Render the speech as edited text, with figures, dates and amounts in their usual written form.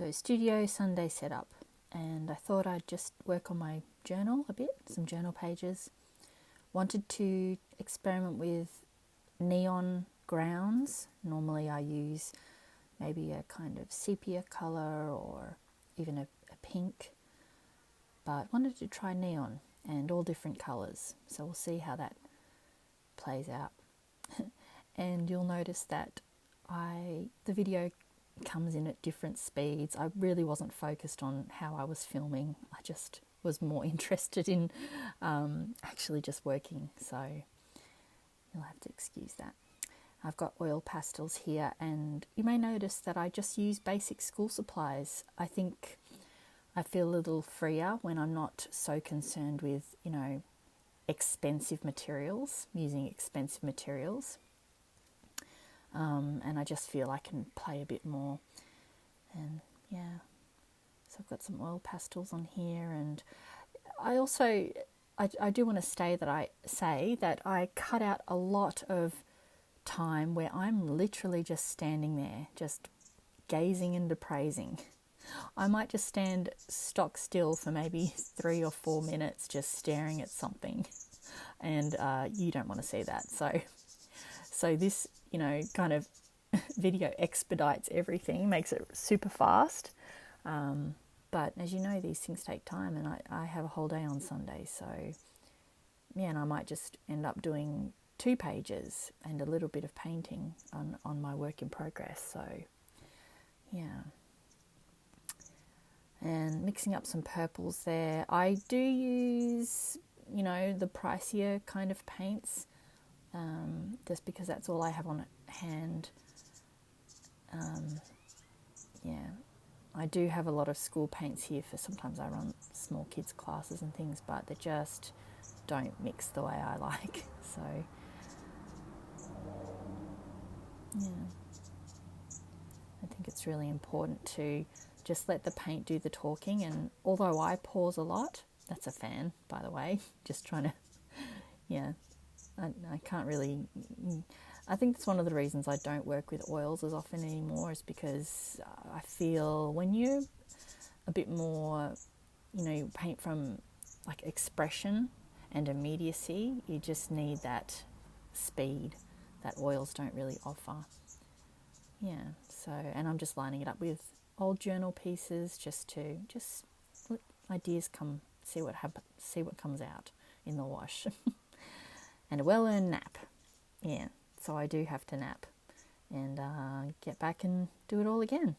So Studio Sunday setup, and I thought I'd just work on my journal a bit, some journal pages. Wanted to experiment with neon grounds. Normally I use maybe a kind of sepia colour or even a pink, but wanted to try neon and all different colours. So we'll see how that plays out. And you'll notice that the video comes in at different speeds. I really wasn't focused on how I was filming. I just was more interested in actually just working. So you'll have to excuse that. I've got oil pastels here, and you may notice that I just use basic school supplies. I think I feel a little freer when I'm not so concerned with, expensive materials, using expensive materials. And I just feel I can play a bit more. And yeah, so I've got some oil pastels on here, and I also, I do want to say that I cut out a lot of time where I'm literally just standing there, just gazing and appraising. I might just stand stock still for maybe 3 or 4 minutes just staring at something, and you don't want to see that. So this, kind of video expedites everything, makes it super fast. But as you know, these things take time, and I have a whole day on Sunday. So yeah, and I might just end up doing 2 pages and a little bit of painting on my work in progress. So yeah. And mixing up some purples there. I do use, the pricier kind of paints, just because that's all I have on hand. I do have a lot of school paints here for sometimes I run small kids classes and things, but they just don't mix the way I like. So yeah, I think it's really important to just let the paint do the talking. And although I pause a lot, that's a fan, by the way, just trying to, I can't really, I think that's one of the reasons I don't work with oils as often anymore, is because I feel when you're a bit more, you paint from like expression and immediacy, you just need that speed that oils don't really offer. Yeah, so, and I'm just lining it up with old journal pieces just let ideas come, see what comes out in the wash. And a well-earned nap. Yeah, so I do have to nap and get back and do it all again.